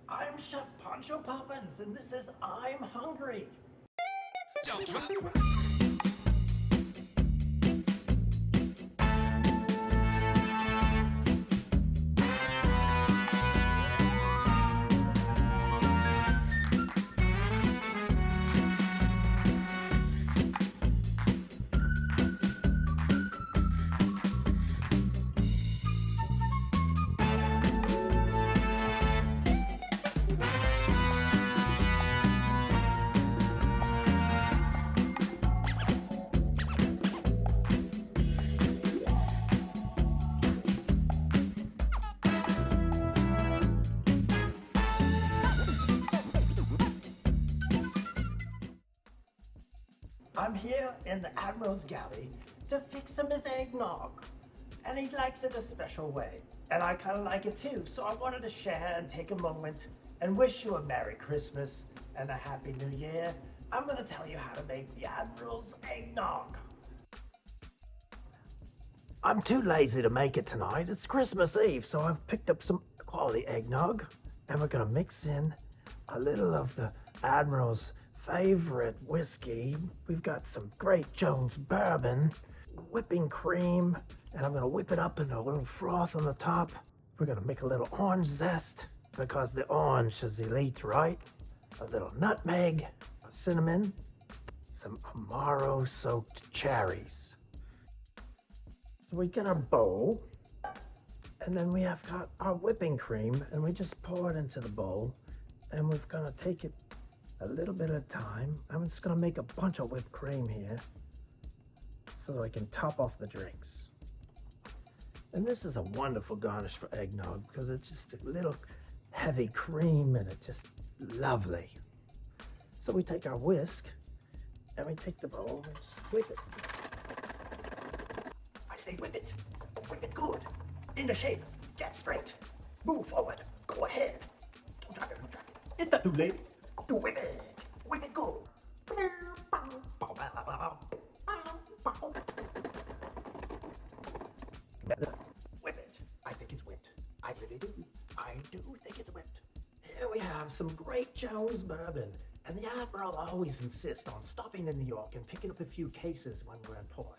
I'm Chef Pancho Poppins, and this is I'm Hungry. I'm here in the Admirals Gallery to fix him his eggnog. And he likes it a special way. And I kind of like it too, so I wanted to share and take a moment and wish you a Merry Christmas and a Happy New Year. I'm going to tell you how to make the Admirals Eggnog. I'm too lazy to make it tonight. It's Christmas Eve, so I've picked up some quality eggnog, and we're going to mix in a little of the Admiral's favorite whiskey. We've got some great Jones bourbon, whipping cream, and I'm gonna whip it up into a little froth on the top. We're gonna make a little orange zest because the orange is elite, right? A little nutmeg, a cinnamon, some Amaro-soaked cherries. So we get our bowl, and then we have got our whipping cream, and we just pour it into the bowl, and we're gonna take it a little bit at a time. I'm just gonna make a bunch of whipped cream here so I can top off the drinks. And this is a wonderful garnish for eggnog because it's just a little heavy cream and it's just lovely. So we take our whisk and we take the bowl and just whip it. I say whip it good, in the shape, get straight, move forward, go ahead. Don't drop it, don't drop it. It's not too late. To whip it good. Whip it. I think it's whipped. I really do. I do think it's whipped. Here we have some great Jones bourbon, and the Admiral always insists on stopping in New York and picking up a few cases when we're in port,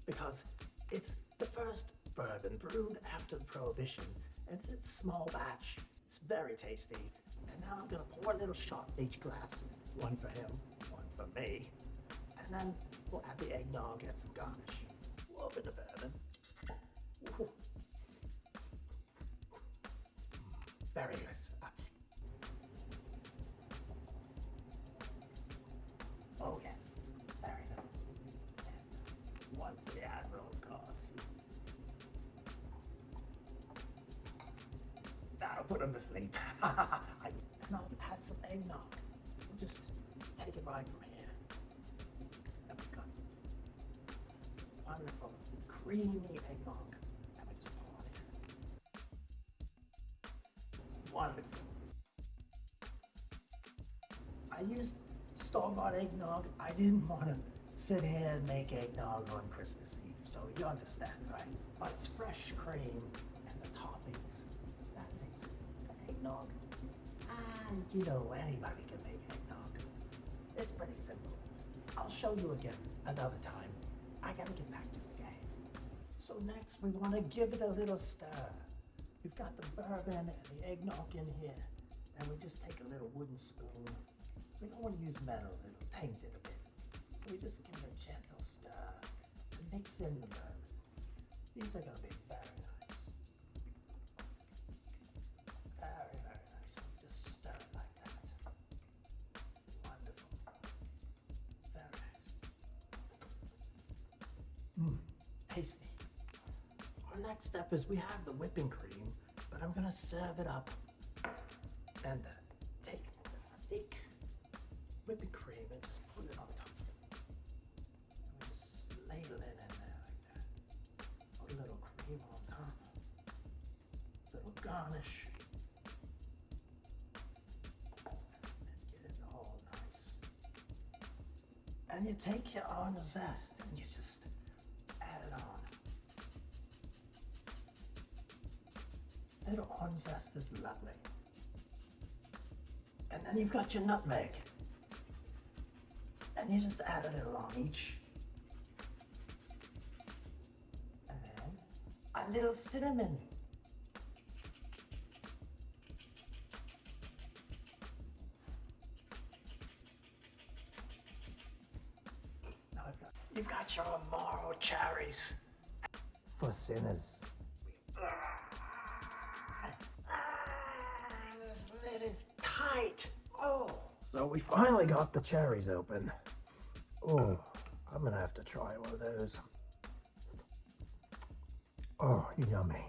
because it's the first bourbon brewed after the Prohibition, and it's a small batch. It's very tasty. And now I'm gonna pour a little shot in each glass. One for him, one for me. And then we'll add the eggnog and some garnish. A little bit of bourbon. Ooh. Very nice. Oh yes, very nice. And one for the Admiral, of course. That'll put him to sleep. And I'll add some eggnog. We'll just take it right from here. And we've got wonderful, creamy eggnog. And we just pour it in. Wonderful. I used store-bought eggnog. I didn't want to sit here and make eggnog on Christmas Eve, so you understand, right? But it's fresh cream and the toppings. That makes it eggnog. And you know, anybody can make eggnog. It's pretty simple. I'll show you again another time. I gotta get back to the game. So next we want to give it a little stir. We've got the bourbon and the eggnog in here, and we just take a little wooden spoon. We don't want to use metal, it'll taint it a bit. So we just give it a gentle stir and mix in the bourbon. These are gonna be very nice. Very, very nice. Just stir it like that. Wonderful. Very nice. Tasty. Our next step is we have the whipping cream, but I'm gonna serve it up and take the thick whipping cream and just put it on top. And we just ladle it in there like that. Put a little cream on top. A little garnish. And get it all nice. And you take your orange zest and you just add it on. Little orange zest is lovely. And then you've got your nutmeg. And you just add a little on each. And then a little cinnamon. Now you've got your Amaro cherries. For sinners. This lid is tight. Oh. So we finally got the cherries open. Oh, I'm gonna have to try one of those. Oh, yummy.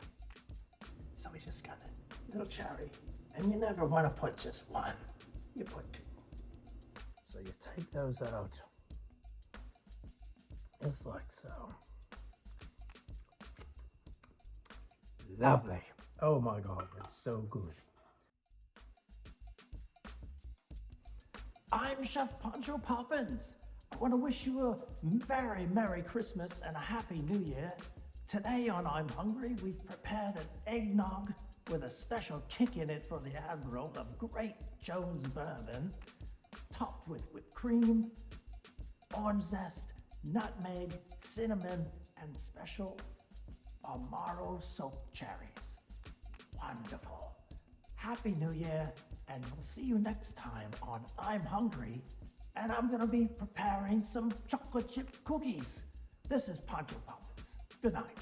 So we just got a little cherry. And you never want to put just one. You put two. So you take those out. Just like so. Lovely. Oh my God, it's so good. I'm Chef Pancho Poppins. I want to wish you a very Merry Christmas and a Happy New Year. Today on I'm Hungry, we've prepared an eggnog with a special kick in it for the Admiral of great Jones bourbon, topped with whipped cream, orange zest, nutmeg, cinnamon, and special Amaro-soaked cherries. Wonderful. Happy New Year, and we'll see you next time on I'm Hungry, and I'm gonna be preparing some chocolate chip cookies. This is Pancho Poppins. Good night.